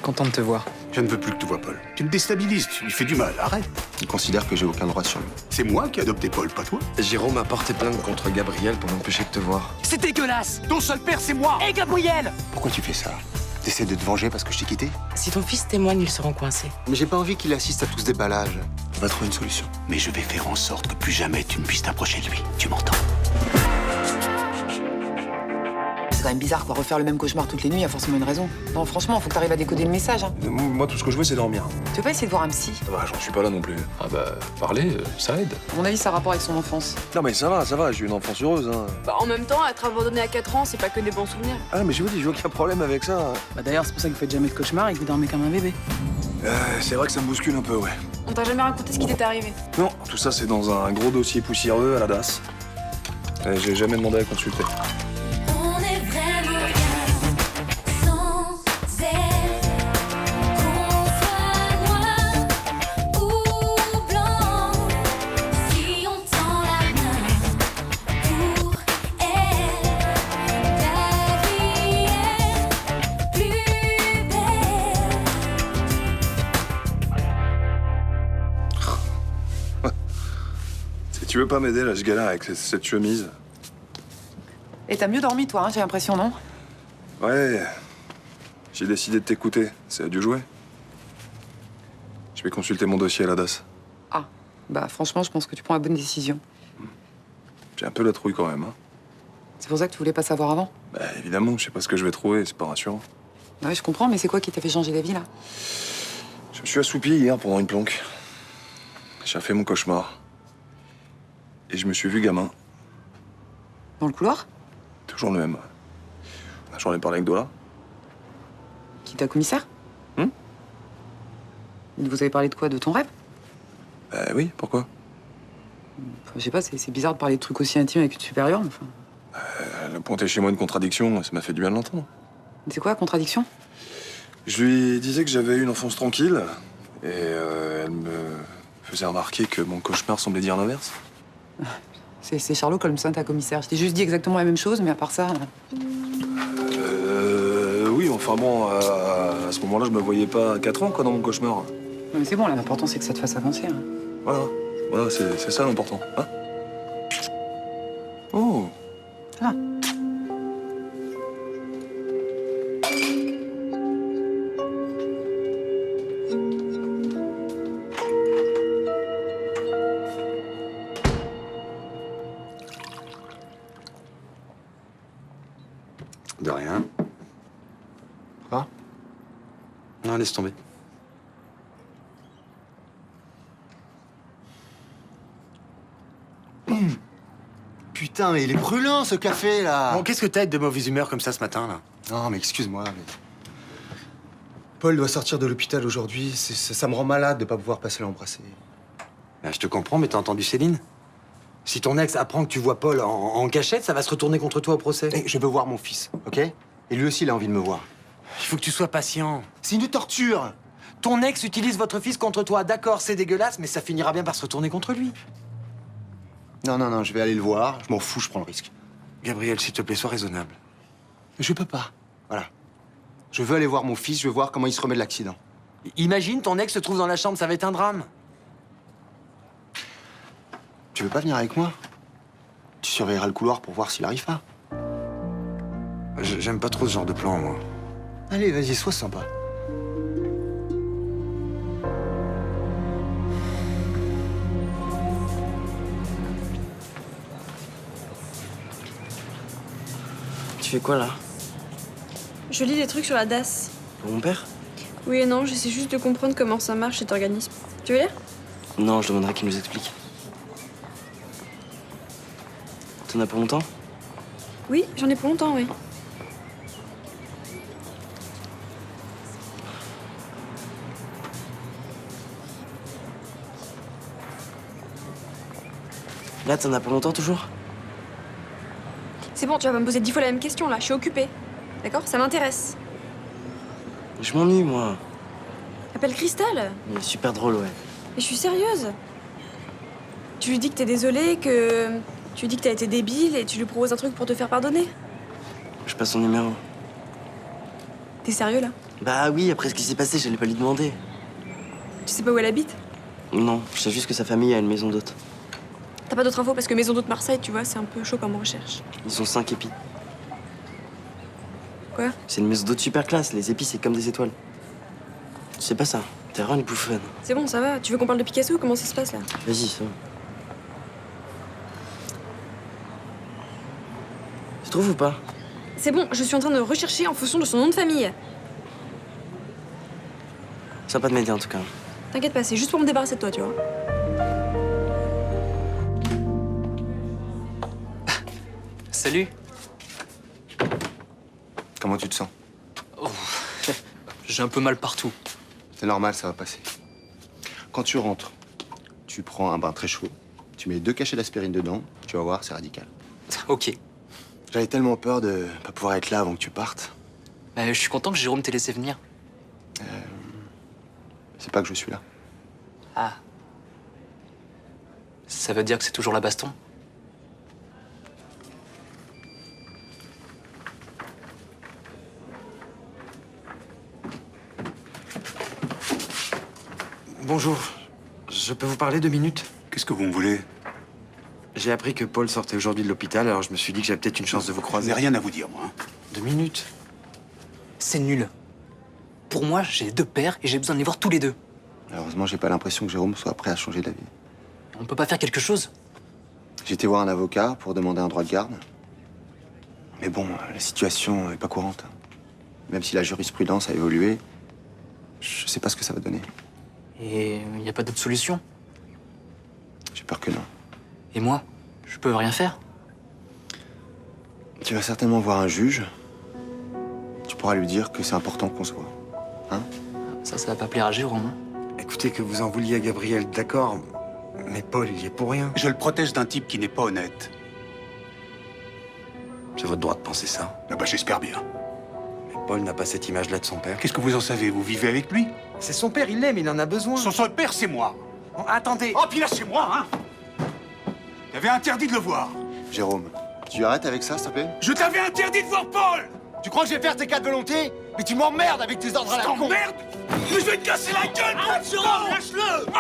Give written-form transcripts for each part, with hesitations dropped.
content de te voir. Je ne veux plus que tu vois Paul. Tu me déstabilises, tu lui fais du mal, arrête. Il considère que j'ai aucun droit sur lui. C'est moi qui ai adopté Paul, pas toi. Jérôme a porté plainte contre Gabriel pour m'empêcher de te voir. C'est dégueulasse! Ton seul père, c'est moi. Et Gabriel! Pourquoi tu fais ça? T'essaies de te venger parce que je t'ai quitté? Si ton fils témoigne, ils seront coincés. Mais j'ai pas envie qu'il assiste à tout ce déballage. On va trouver une solution. Mais je vais faire en sorte que plus jamais tu ne puisses t'approcher de lui. Tu m'entends? C'est quand même bizarre, quoi. Refaire le même cauchemar toutes les nuits, il y a forcément une raison. Non, franchement, faut que t'arrives à décoder le message. Hein. Moi, tout ce que je veux, c'est dormir. Tu veux pas essayer de voir un psy? Bah, j'en suis pas là non plus. Ah bah, parler, ça aide. À mon avis, ça a rapport avec son enfance. Non mais ça va, j'ai eu une enfance heureuse, hein. Bah, en même temps, être abandonné à 4 ans, c'est pas que des bons souvenirs. Ah mais je vous dis, j'ai aucun problème avec ça. Bah d'ailleurs, c'est pour ça que vous faites jamais de cauchemar et que vous dormez comme un bébé. C'est vrai que ça me bouscule un peu, ouais. On t'a jamais raconté ce qui t'est arrivé. Non, tout ça, c'est dans un gros dossier poussiéreux à la DAS. Et j'ai jamais demandé à consulter. On est vraiment bien sans elle. Qu'on soit noir ou blanc, si on tend la main pour elle, la vie est plus belle. Si tu veux pas m'aider, là, je galère avec cette chemise. Et t'as mieux dormi, toi, hein, j'ai l'impression, non? Ouais, j'ai décidé de t'écouter. Ça a dû jouer. Je vais consulter mon dossier à la DAS. Ah, bah franchement, je pense que tu prends la bonne décision. J'ai un peu la trouille quand même, hein. C'est pour ça que tu voulais pas savoir avant? Bah évidemment, je sais pas ce que je vais trouver, c'est pas rassurant. Ouais, je comprends, mais c'est quoi qui t'a fait changer d'avis, là? Je me suis assoupi hier pendant une planque. J'ai fait mon cauchemar. Et je me suis vu gamin. Dans le couloir? Toujours le même. J'en ai parlé avec Dola. Qui t'a commissaire? Hmm. Vous avez parlé de quoi? De ton rêve? Bah oui, pourquoi? Enfin, je sais pas, c'est bizarre de parler de trucs aussi intimes avec une supérieure, mais enfin... Elle a pointé chez moi une contradiction, ça m'a fait du bien de l'entendre. C'est quoi, la contradiction? Je lui disais que j'avais eu une enfance tranquille, et elle me faisait remarquer que mon cauchemar semblait dire l'inverse. C'est Charlot comme ça, ta commissaire. Je t'ai juste dit exactement la même chose, mais à part ça... Oui, enfin bon, à ce moment-là, je me voyais pas à 4 ans, quoi, dans mon cauchemar. Non, mais c'est bon, là, l'important, c'est que ça te fasse avancer. Hein. Voilà, c'est ça l'important, hein. Oh. Ah. De rien. Quoi? Non, laisse tomber. Putain, mais il est brûlant, ce café, là. Bon, qu'est-ce que t'as de mauvaise humeur comme ça ce matin, là? Non, mais excuse-moi, mais... Paul doit sortir de l'hôpital aujourd'hui. Ça me rend malade de pas pouvoir passer l'embrasser. Ben, je te comprends, mais t'as entendu Céline? Si ton ex apprend que tu vois Paul en cachette, ça va se retourner contre toi au procès. Et je veux voir mon fils, OK? Et lui aussi, il a envie de me voir. Il faut que tu sois patient. C'est une torture. Ton ex utilise votre fils contre toi. D'accord, c'est dégueulasse, mais ça finira bien par se retourner contre lui. Non, je vais aller le voir. Je m'en fous, je prends le risque. Gabriel, s'il te plaît, sois raisonnable. Je peux pas. Voilà. Je veux aller voir mon fils, je veux voir comment il se remet de l'accident. Imagine, ton ex se trouve dans la chambre, ça va être un drame. Tu veux pas venir avec moi? Tu surveilleras le couloir pour voir s'il arrive pas. J'aime pas trop ce genre de plan, moi. Allez, vas-y, sois sympa. Tu fais quoi là? Je lis des trucs sur la DAS. Pour mon père? Oui et non, j'essaie juste de comprendre comment ça marche cet organisme. Tu veux lire? Non, je demanderai qu'il nous explique. T'en as pour longtemps? Oui, j'en ai pour longtemps, oui. Là, t'en as pour longtemps toujours? C'est bon, tu vas pas me poser 10 fois la même question, là. Je suis occupée. D'accord? Ça m'intéresse. Je m'ennuie, moi. Appelle Cristal. Il est super drôle, ouais. Et je suis sérieuse. Tu lui dis que t'es désolée, que... Tu lui dis que t'as été débile et tu lui proposes un truc pour te faire pardonner. Je passe son numéro. T'es sérieux, là? Bah oui, après ce qui s'est passé, j'allais pas lui demander. Tu sais pas où elle habite? Non, je sais juste que sa famille a une maison d'hôte. T'as pas d'autres infos parce que Maison d'hôte Marseille, tu vois, c'est un peu chaud comme recherche. Ils sont 5 épis. Quoi? C'est une maison d'hôte super classe, les épis c'est comme des étoiles. C'est pas ça, t'es vraiment une bouffonne. C'est bon, ça va. Tu veux qu'on parle de Picasso? Comment ça se passe là? Vas-y, ça va. Tu trouves ou pas? C'est bon, je suis en train de rechercher en fonction de son nom de famille. Ça va pas de m'aider en tout cas. T'inquiète pas, c'est juste pour me débarrasser de toi, tu vois. Salut. Comment tu te sens? J'ai un peu mal partout. C'est normal, ça va passer. Quand tu rentres, tu prends un bain très chaud, tu mets 2 cachets d'aspirine dedans, tu vas voir, c'est radical. Ok. J'avais tellement peur de pas pouvoir être là avant que tu partes. Je suis content que Jérôme t'ait laissé venir. C'est pas que je suis là. Ah. Ça veut dire que c'est toujours la baston? Bonjour. Je peux vous parler 2 minutes? Qu'est-ce que vous me voulez? J'ai appris que Paul sortait aujourd'hui de l'hôpital, alors je me suis dit que j'avais peut-être une chance de vous Je croiser. n'ai rien à vous dire, moi. 2 minutes? C'est nul. Pour moi, j'ai 2 pères et j'ai besoin de les voir tous les 2. Malheureusement, j'ai pas l'impression que Jérôme soit prêt à changer d'avis. On peut pas faire quelque chose? J'ai été voir un avocat pour demander un droit de garde. Mais bon, la situation est pas courante. Même si la jurisprudence a évolué, je sais pas ce que ça va donner. Et il n'y a pas d'autre solution? J'ai peur que non. Et moi? Je peux rien faire? Tu vas certainement voir un juge. Tu pourras lui dire que c'est important qu'on se voit. Hein? Ça va pas plaire à Jérôme. Écoutez, que vous en vouliez à Gabriel, d'accord. Mais Paul, il y est pour rien. Je le protège d'un type qui n'est pas honnête. C'est votre droit de penser ça. Ah bah, j'espère bien. Mais Paul n'a pas cette image-là de son père. Qu'est-ce que vous en savez? Vous vivez avec lui? C'est son père, il l'aime, il en a besoin. Son seul père, c'est moi. Oh, attendez. Oh, puis là, c'est moi, hein? T'avais interdit de le voir. Jérôme, tu arrêtes avec ça, s'il te plaît? Je t'avais interdit de voir Paul! Tu crois que je vais faire tes 4 volontés? Mais tu m'emmerdes avec tes ordres à la con! T'emmerdes! Mais je vais te casser la gueule! Jérôme, lâche-le!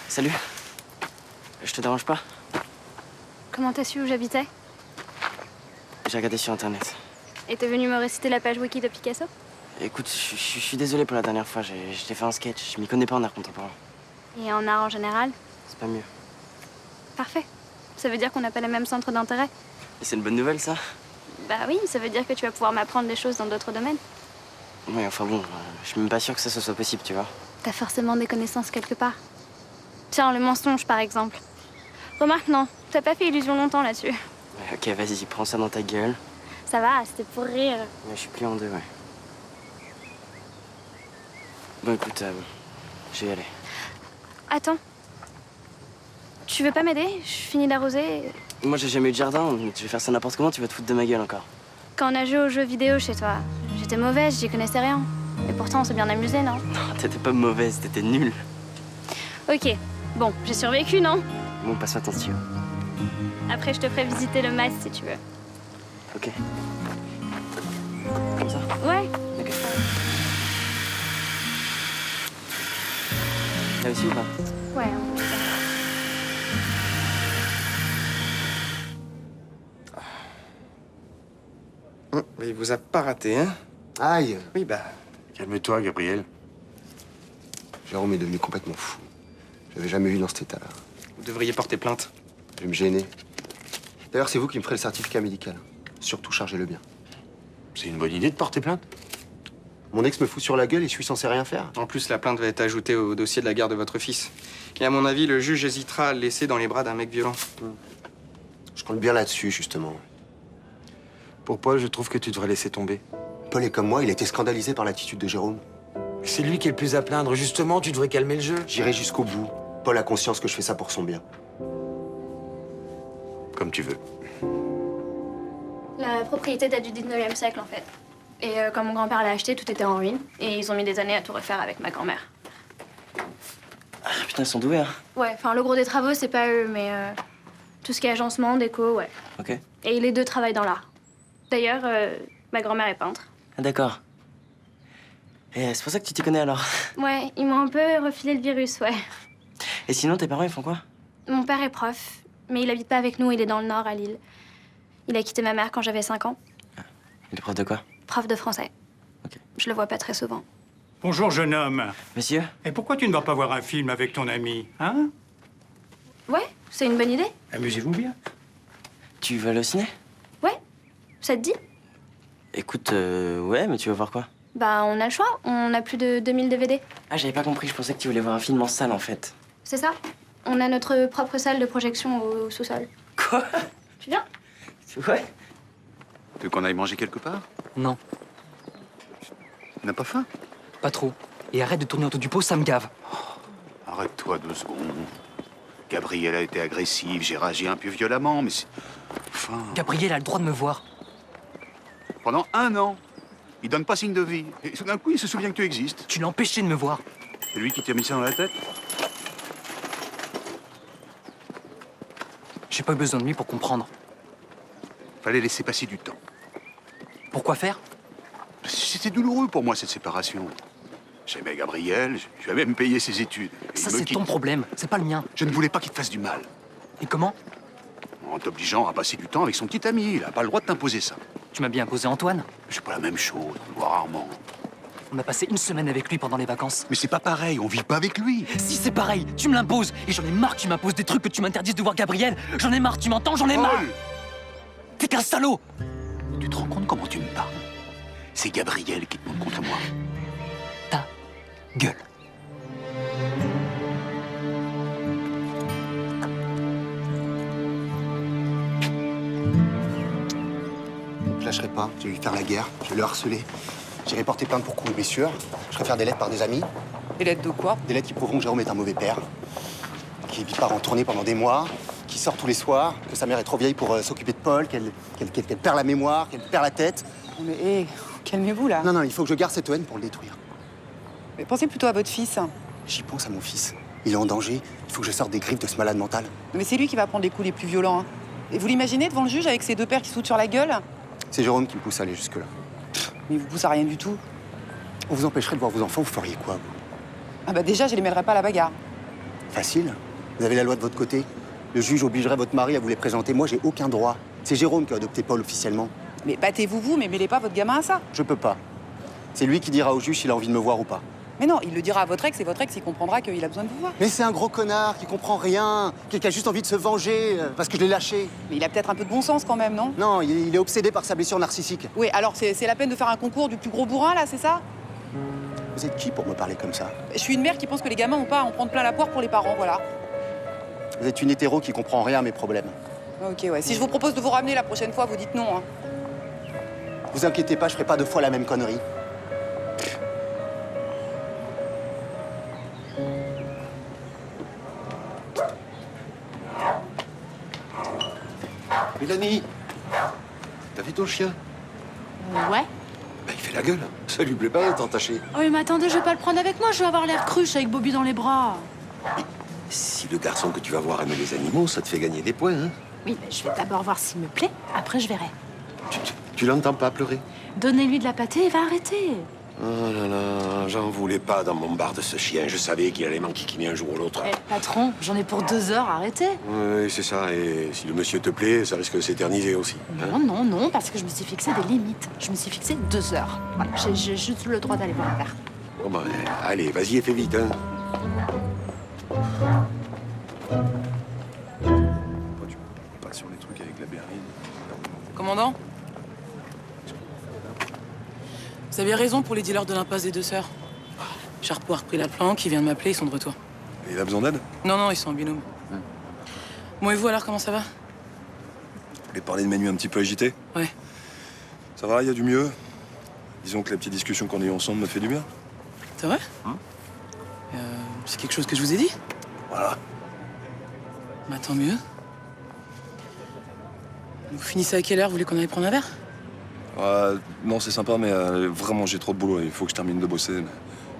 Salut. Je te dérange pas? Comment t'as su où j'habitais? J'ai regardé sur internet. Et t'es venu me réciter la page wiki de Picasso? Écoute, je suis désolé pour la dernière fois, je t'ai fait un sketch, je m'y connais pas en art contemporain. Et en art en général? C'est pas mieux. Parfait. Ça veut dire qu'on n'a pas les mêmes centres d'intérêt? Et c'est une bonne nouvelle ça? Bah oui, ça veut dire que tu vas pouvoir m'apprendre des choses dans d'autres domaines. Ouais, enfin bon, je suis même pas sûr que ça soit possible, tu vois. T'as forcément des connaissances quelque part. Tiens, le mensonge par exemple. Remarque, non, t'as pas fait illusion longtemps là-dessus. Ouais, ok, vas-y, prends ça dans ta gueule. Ça va, c'était pour rire. Ouais, je suis plié en 2, ouais. Bon, écoute, je vais y aller. Attends. Tu veux pas m'aider? Je finis d'arroser. Moi, j'ai jamais eu de jardin, tu veux faire ça n'importe comment, tu vas te foutre de ma gueule encore. Quand on a joué aux jeux vidéo chez toi, j'étais mauvaise, j'y connaissais rien. Et pourtant, on s'est bien amusé, non? Non, t'étais pas mauvaise, t'étais nulle. Ok. Bon, j'ai survécu, non? Bon, passe-moi ton stylo. Après, je te ferai visiter le mas si tu veux. Ok. Comme ça? Ouais. Ok. T'as réussi ou pas? Ouais. Il vous a pas raté, hein? Aïe! Oui, bah. Calme-toi, Gabriel. Jérôme est devenu complètement fou. Je l'avais jamais vu dans cet état-là. Vous devriez porter plainte. Je vais me gêner. D'ailleurs, c'est vous qui me ferez le certificat médical. Surtout, chargez-le bien. C'est une bonne idée de porter plainte. Mon ex me fout sur la gueule et je suis censé rien faire. En plus, la plainte va être ajoutée au dossier de la garde de votre fils. Et à mon avis, le juge hésitera à le laisser dans les bras d'un mec violent. Je compte bien là-dessus, justement. Pour Paul, je trouve que tu devrais laisser tomber. Paul est comme moi, il a été scandalisé par l'attitude de Jérôme. C'est lui qui est le plus à plaindre. Justement, tu devrais calmer le jeu. J'irai jusqu'au bout. Paul a conscience que je fais ça pour son bien. Comme tu veux. La propriété date du 19e siècle, en fait. Et quand mon grand-père l'a acheté, tout était en ruine. Et ils ont mis des années à tout refaire avec ma grand-mère. Ah, putain, ils sont doués, hein. Ouais, enfin, le gros des travaux, c'est pas eux, mais tout ce qui est agencement, déco, ouais. Ok. Et les deux travaillent dans l'art. D'ailleurs, ma grand-mère est peintre. Ah, d'accord. Et c'est pour ça que tu t'y connais, alors. Ouais, ils m'ont un peu refilé le virus, ouais. Et sinon, tes parents, ils font quoi? Mon père est prof, mais il habite pas avec nous, il est dans le Nord, à Lille. Il a quitté ma mère quand j'avais 5 ans. Il est prof de quoi? Prof de français. Ok. Je le vois pas très souvent. Bonjour, jeune homme. Monsieur? Et pourquoi tu ne vas pas voir un film avec ton ami, hein? Ouais, c'est une bonne idée. Amusez-vous bien. Tu veux aller au ciné? Ouais, ça te dit? Écoute, ouais, mais tu veux voir quoi? Bah, on a le choix. On a plus de 2000 DVD. Ah, j'avais pas compris. Je pensais que tu voulais voir un film en salle, en fait. C'est ça. On a notre propre salle de projection au sous-sol. Quoi? Tu viens? Ouais. Tu veux qu'on aille manger quelque part? Non, N'as pas faim? pas trop. Et arrête de tourner autour du pot, ça me gave. Arrête-toi 2 secondes. Gabrielle a été agressive, j'ai réagi un peu violemment, mais c'est... Enfin... Gabriel a le droit de me voir. Pendant 1 an, il donne pas signe de vie. Et tout d'un coup, il se souvient que tu existes. Tu l'as empêché de me voir. C'est lui qui t'a mis ça dans la tête? J'ai pas eu besoin de lui pour comprendre. Fallait laisser passer du temps. Pourquoi faire? C'était douloureux pour moi, cette séparation. J'aimais Gabriel, je lui ai même payé ses études. Et Ça, il me c'est quitte. ton problème, c'est pas le mien. Je ne voulais pas qu'il te fasse du mal. Et comment? En t'obligeant à passer du temps avec son petit ami. Il n'a pas le droit de t'imposer ça. Tu m'as bien imposé Antoine. C'est pas la même chose, on le voit rarement. On a passé 1 semaine avec lui pendant les vacances. Mais c'est pas pareil, on vit pas avec lui. Si, c'est pareil, tu me l'imposes. Et j'en ai marre que tu m'imposes des trucs, que tu m'interdises de voir Gabriel. J'en ai marre, tu m'entends? J'en ai marre. Paul, T'es qu'un salaud. tu te rends compte comment tu me parles? C'est Gabriel qui te monte contre moi. Ta gueule. Je lâcherai pas. Je vais lui faire la guerre. Je vais le harceler. J'irai porter plainte pour coups et blessures. Je ferai faire des lettres par des amis. Des lettres de quoi? Des lettres qui prouveront que Jérôme est un mauvais père. Qui part en tournée pendant des mois. Qui sort tous les soirs. Que sa mère est trop vieille pour s'occuper de Paul. Qu'elle perd la mémoire. Qu'elle perd la tête. Mais hé, calmez-vous là. Non, non, il faut que je garde cette haine pour le détruire. Mais pensez plutôt à votre fils. J'y pense à mon fils. Il est en danger. Il faut que je sorte des griffes de ce malade mental. Mais c'est lui qui va prendre les coups les plus violents. Hein. Et vous l'imaginez devant le juge avec ses 2 pères qui se foutent sur la gueule? C'est Jérôme qui me pousse à aller jusque-là. Mais il vous pousse à rien du tout. On vous empêcherait de voir vos enfants, vous feriez quoi, vous? Ah bah déjà, je les mêlerai pas à la bagarre. Facile. Vous avez la loi de votre côté. Le juge obligerait votre mari à vous les présenter. Moi, j'ai aucun droit. C'est Jérôme qui a adopté Paul officiellement. Mais battez-vous, vous, mais mêlez pas votre gamin à ça. Je peux pas. C'est lui qui dira au juge s'il a envie de me voir ou pas. Mais non, il le dira à votre ex et votre ex, il comprendra qu'il a besoin de vous voir. Mais c'est un gros connard qui comprend rien, qui a juste envie de se venger parce que je l'ai lâché. Mais il a peut-être un peu de bon sens quand même, non? Non, il est obsédé par sa blessure narcissique. Oui, alors c'est la peine de faire un concours du plus gros bourrin, là, c'est ça? Vous êtes qui pour me parler comme ça? Je suis une mère qui pense que les gamins ont pas à en prendre plein la poire pour les parents, voilà. Vous êtes une hétéro qui comprend rien à mes problèmes. Ok, ouais. Si je vous propose de vous ramener la prochaine fois, vous dites non, hein. Vous inquiétez pas, je ferai pas 2 fois la même connerie. Mélanie, t'as vu ton chien? Ouais. Bah, il fait la gueule. Ça lui plaît pas d'être entaché. Oh mais attendez, je vais pas le prendre avec moi, je vais avoir l'air cruche avec Bobby dans les bras. Si le garçon que tu vas voir aime les animaux, ça te fait gagner des points, hein? Oui, mais je vais d'abord voir s'il me plaît, après je verrai. Tu l'entends pas pleurer? Donnez-lui de la pâtée et va arrêter. Oh là là, j'en voulais pas dans mon bar de ce chien. Je savais qu'il allait m'enquiquiner un jour ou l'autre. Eh, patron, j'en ai pour 2 heures, arrêtez. Oui, c'est ça. Et si le monsieur te plaît, ça risque de s'éterniser aussi. Non, non, non, parce que je me suis fixé des limites. Je me suis fixé 2 heures. Voilà, j'ai juste le droit d'aller voir un verre. Bon ben, allez, vas-y et fais vite, hein. Pas sur les trucs avec la berline. Commandant? Vous avez raison pour les dealers de l'impasse des 2 sœurs. Charpot a repris la planque, il vient de m'appeler, ils sont de retour. Et il a besoin d'aide? Non, non, ils sont en binôme. Bon, et vous alors, comment ça va? Vous voulez parler de mes nuits un petit peu agitées? Ouais. Ça va, il y a du mieux. Disons que la petite discussion qu'on a eue ensemble me fait du bien. C'est vrai? C'est quelque chose que je vous ai dit? Voilà. Bah tant mieux. Vous finissez à quelle heure? Vous voulez qu'on aille prendre un verre? Non, c'est sympa, mais vraiment, j'ai trop de boulot. Il faut que je termine de bosser.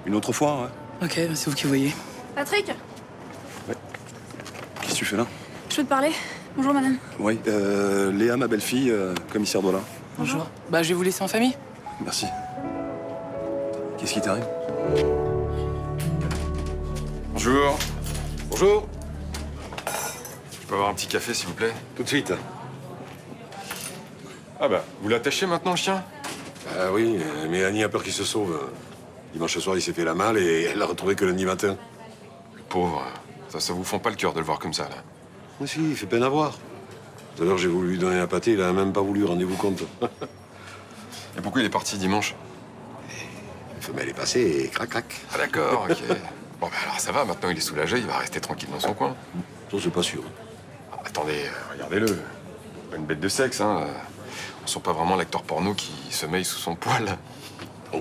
Une autre fois, ouais. Ok, bah, c'est vous qui voyez. Patrick, Qu'est-ce que tu fais là? je peux te parler? Bonjour, madame. Oui, Léa, ma belle-fille, commissaire Dolin. Bonjour. Bah je vais vous laisser en famille. Merci. Qu'est-ce qui t'arrive? Bonjour. Bonjour. Je peux avoir un petit café, s'il vous plaît? Tout de suite. Ah bah, vous l'attachez maintenant, le chien? Ah oui, Mélanie a peur qu'il se sauve. Dimanche soir, il s'est fait la malle et elle l'a retrouvé que lundi matin. Le pauvre. Ça vous fend pas le cœur de le voir comme ça, là? Mais si, il fait peine à voir. Tout à l'heure, j'ai voulu lui donner un pâté, il a même pas voulu, rendez-vous compte. Et pourquoi il est parti dimanche? La femelle est passée et crac, crac. Ah d'accord, ok. Bon, bah alors ça va, maintenant il est soulagé, il va rester tranquille dans son coin. Ça, c'est pas sûr. Ah, attendez, regardez-le. Pas une bête de sexe, hein. On sent pas vraiment l'acteur porno qui sommeille sous son poil. Oh.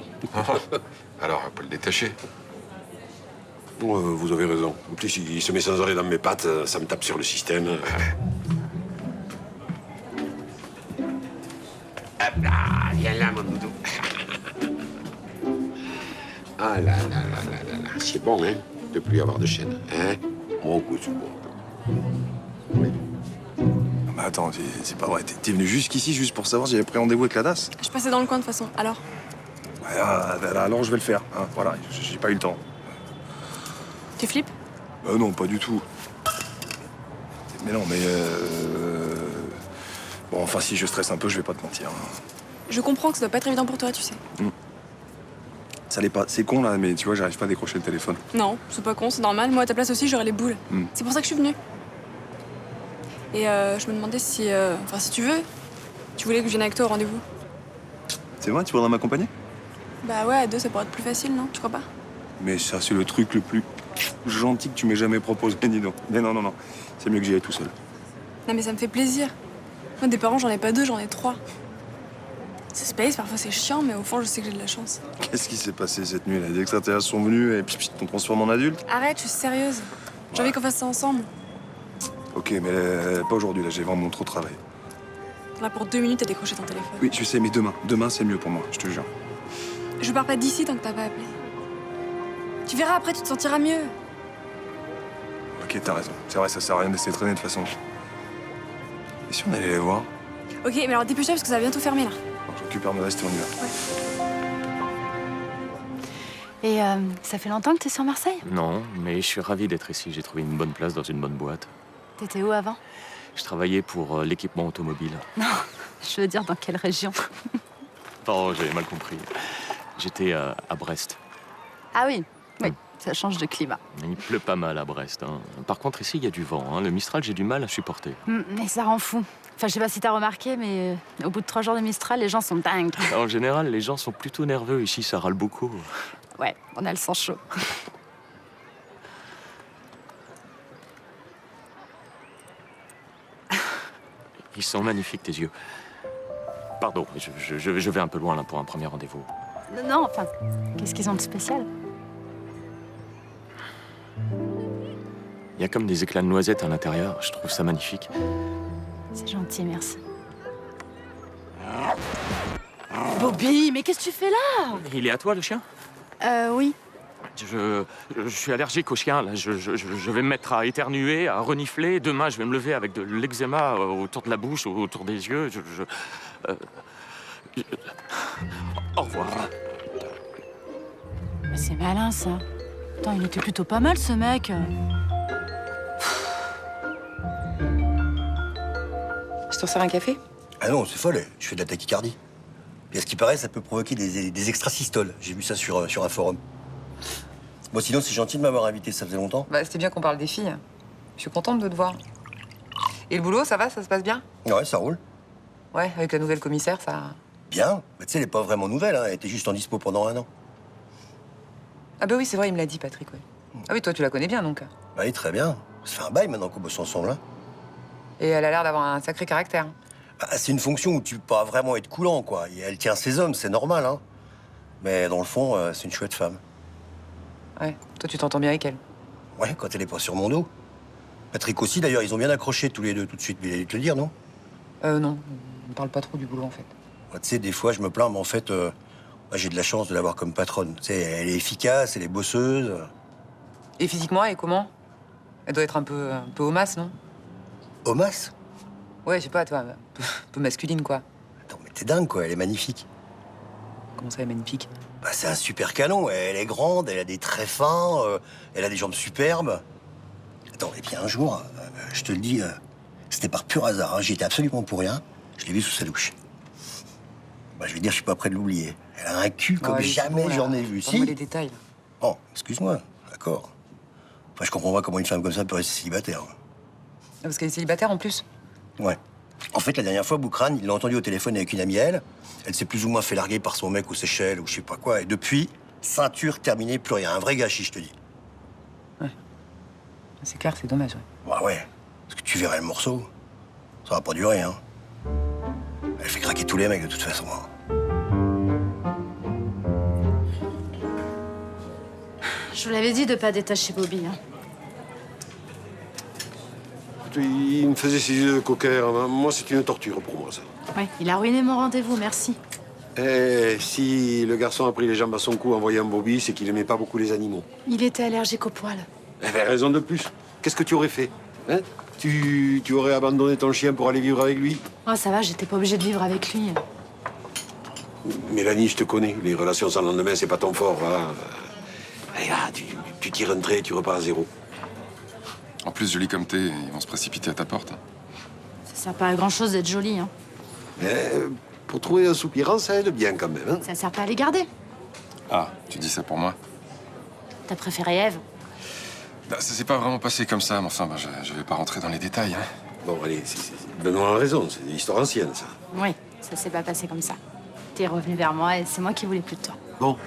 Alors, on peut le détacher. Vous avez raison. En plus, il se met sans arrêt dans mes pattes, ça me tape sur le système. Hop là, viens là, mon doudou. Ah là là là là là là. C'est bon, hein, de plus avoir de chaîne, hein? Mon coup, c'est bon. Oui. Bah attends, c'est pas vrai. T'es venu jusqu'ici juste pour savoir si j'avais pris rendez-vous avec la DAS? Je passais dans le coin de toute façon. Alors? Ouais, alors je vais le faire. Hein. Voilà, j'ai pas eu le temps. Tu flippes? Non, pas du tout. Mais non, mais bon, enfin, si je stresse un peu, je vais pas te mentir. Je comprends que ça doit pas être évident pour toi, tu sais. Ça l'est pas. C'est con, là, mais tu vois, j'arrive pas à décrocher le téléphone. Non, c'est pas con, c'est normal. Moi, à ta place aussi, j'aurais les boules. C'est pour ça que je suis venue. Et je me demandais si... Enfin, si tu veux, tu voulais que je vienne avec toi au rendez-vous. C'est vrai, tu voudrais m'accompagner? Bah ouais, à deux, ça pourrait être plus facile, non? Tu crois pas? Mais ça, c'est le truc le plus gentil que tu m'aies jamais proposé, dis donc. Mais non, non, non. C'est mieux que j'y aille tout seul. Non, mais ça me fait plaisir. Moi, des parents, j'en ai pas deux, j'en ai trois. C'est space, parfois c'est chiant, mais au fond, je sais que j'ai de la chance. Qu'est-ce qui s'est passé cette nuit, là? Les extraterrestres sont venus et puis t'ont transformé en adulte? Arrête, je suis sérieuse. J'ai envie qu'on fasse ça ensemble. Ok, mais pas aujourd'hui, là, j'ai vraiment trop de travail. Là, pour 2 minutes, t'as décroché ton téléphone. Oui, je sais, mais demain. Demain, c'est mieux pour moi, je te jure. Je pars pas d'ici tant que t'as pas appelé. Tu verras après, tu te sentiras mieux. Ok, t'as raison. C'est vrai, ça sert à rien de laisser traîner de toute façon. Et si on allait les voir? Ok, mais alors dépêche-toi parce que ça va bientôt fermer, là. Alors, je récupère mes restes et on y va. Et ça fait longtemps que t'es sur Marseille? Non, mais je suis ravi d'être ici. J'ai trouvé une bonne place dans une bonne boîte. T'étais où avant? Je travaillais pour l'équipement automobile. Non, je veux dire dans quelle région? Oh, j'avais mal compris. J'étais à Brest. Ah oui, oui, ça change de climat. Il pleut pas mal à Brest. Hein. Par contre, ici, il y a du vent. Hein. Le Mistral, j'ai du mal à supporter. Mais ça rend fou. Enfin, je sais pas si t'as remarqué, mais au bout de 3 jours de Mistral, les gens sont dingues. En général, les gens sont plutôt nerveux. Ici, ça râle beaucoup. Ouais, on a le sang chaud. Ils sont magnifiques, tes yeux. Pardon, je vais un peu loin là pour un premier rendez-vous. Non, enfin, qu'est-ce qu'ils ont de spécial? Il y a comme des éclats de noisettes à l'intérieur. Je trouve ça magnifique. C'est gentil, merci. Bobby, mais qu'est-ce que tu fais là? Il est à toi, le chien? Oui. Je suis allergique aux chiens. Là. Je vais me mettre à éternuer, à renifler. Demain, je vais me lever avec de l'eczéma autour de la bouche, autour des yeux. Au revoir. Mais c'est malin, ça. Attends, il était plutôt pas mal, ce mec. Je t'en sers un café? Ah non, c'est folle. Je fais de la tachycardie. Et à ce qui paraît, ça peut provoquer des extrasystoles. J'ai vu ça sur un forum. Bon, sinon, c'est gentil de m'avoir invité, ça faisait longtemps. Bah, c'était bien qu'on parle des filles. Je suis contente de te voir. Et le boulot, ça va? Ça se passe bien? Ouais, ça roule. Ouais, avec la nouvelle commissaire, ça... Bien. Mais tu sais, elle est pas vraiment nouvelle, hein. Elle était juste en dispo pendant 1 an. Ah bah oui, c'est vrai, il me l'a dit, Patrick, ouais. Ah oui, toi, tu la connais bien, donc. Bah oui, très bien. Ça fait un bail maintenant qu'on bosse ensemble, hein. Et elle a l'air d'avoir un sacré caractère. Bah, c'est une fonction où tu peux pas vraiment être coulant, quoi. Et elle tient ses hommes, c'est normal, hein. Mais dans le fond, c'est une chouette femme. Ouais, toi, tu t'entends bien avec elle. Ouais, quand elle est pas sur mon dos. Patrick aussi, d'ailleurs, ils ont bien accroché tous les deux tout de suite. Mais il allait te le dire, non? Non. On parle pas trop du boulot, en fait. Ouais, tu sais, des fois, je me plains, mais en fait, moi, j'ai de la chance de l'avoir comme patronne. Tu sais, elle est efficace, elle est bosseuse. Et physiquement, elle est comment? Elle doit être un peu homasse, non? Homasse? Ouais, je sais pas, toi, un peu masculine, quoi. Attends, mais t'es dingue, quoi, elle est magnifique. Comment ça, elle est magnifique? Bah, c'est un super canon, elle est grande, elle a des traits fins, elle a des jambes superbes. Attends, et puis un jour, je te le dis, c'était par pur hasard, hein, j'y étais absolument pour rien, je l'ai vue sous sa douche. Bah, je vais dire, je suis pas prêt de l'oublier. Elle a un cul comme jamais j'en ai vu. Si. Les détails. Oh, excuse-moi, d'accord. Enfin, je comprends pas comment une femme comme ça peut rester célibataire. Parce qu'elle est célibataire, en plus? Ouais. En fait, la dernière fois, Boukrane, il l'a entendu au téléphone avec une amie à elle. Elle s'est plus ou moins fait larguer par son mec aux Seychelles ou je sais pas quoi. Et depuis, ceinture terminée, plus rien. Un vrai gâchis, je te dis. Ouais. C'est clair, c'est dommage, ouais. Bah ouais. Parce que tu verrais le morceau. Ça va pas durer, hein. Elle fait craquer tous les mecs, de toute façon. Hein. Je vous l'avais dit de pas détacher Bobby. Hein. Il me faisait ses yeux de cocker. Moi, c'est une torture pour moi, ça. Ouais, il a ruiné mon rendez-vous, merci. Eh, si le garçon a pris les jambes à son cou en voyant Bobby, c'est qu'il aimait pas beaucoup les animaux. Il était allergique aux poils. Eh ben, raison de plus. Qu'est-ce que tu aurais fait? Hein? Tu aurais abandonné ton chien pour aller vivre avec lui? Oh, ça va, j'étais pas obligée de vivre avec lui. Mélanie, je te connais. Les relations sans lendemain, c'est pas ton fort. Voilà. Et là, tu tires un trait, tu repars à zéro. En plus, joli comme t'es, ils vont se précipiter à ta porte. Ça sert pas à grand-chose d'être jolie. Hein. Mais pour trouver un soupirant, ça aide bien quand même. Hein? Ça sert pas à les garder. Ah, tu dis ça pour moi? T'as préféré Ève? Bah, ça s'est pas vraiment passé comme ça, mais enfin, bah, je vais pas rentrer dans les détails. Hein. Bon, allez, Benoît a raison, c'est une histoire ancienne, ça. Oui, ça s'est pas passé comme ça. T'es revenu vers moi et c'est moi qui voulais plus de toi. Bon,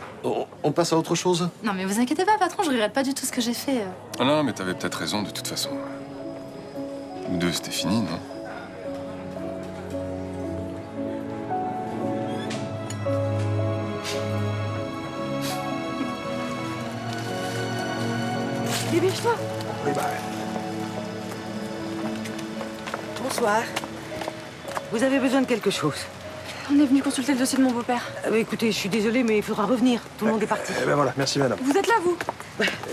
on passe à autre chose? Non, mais vous inquiétez pas, patron, je regrette pas du tout ce que j'ai fait. Ah non, mais t'avais peut-être raison, de toute façon. Nous deux, c'était fini, non? Dépêche-toi. Oui, bah. Bonsoir. Vous avez besoin de quelque chose? On est venu consulter le dossier de mon beau-père. Écoutez, je suis désolée, mais il faudra revenir. Tout le monde est parti. Eh ben voilà, merci madame. Vous êtes là, vous?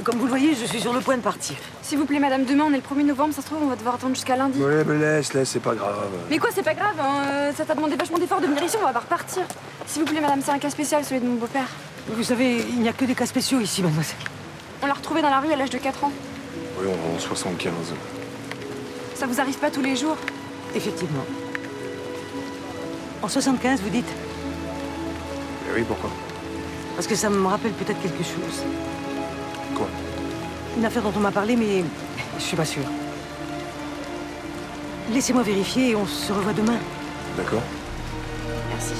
Comme vous le voyez, je suis sur le point de partir. S'il vous plaît, madame, demain, on est le 1er novembre, ça se trouve, on va devoir attendre jusqu'à lundi. Ouais, mais laisse, c'est pas grave. Mais quoi, c'est pas grave, hein, ça t'a demandé vachement d'efforts de venir ici, on va pas repartir. S'il vous plaît, madame, c'est un cas spécial, celui de mon beau-père. Vous savez, il n'y a que des cas spéciaux ici, mademoiselle. On l'a retrouvé dans la rue à l'âge de 4 ans. Oui, on 75. Ça vous arrive pas tous les jours? Effectivement. En 75, vous dites? Eh oui, pourquoi? Parce que ça me rappelle peut-être quelque chose. Quoi? Une affaire dont on m'a parlé, mais je suis pas sûre. Laissez-moi vérifier et on se revoit demain. D'accord. Merci.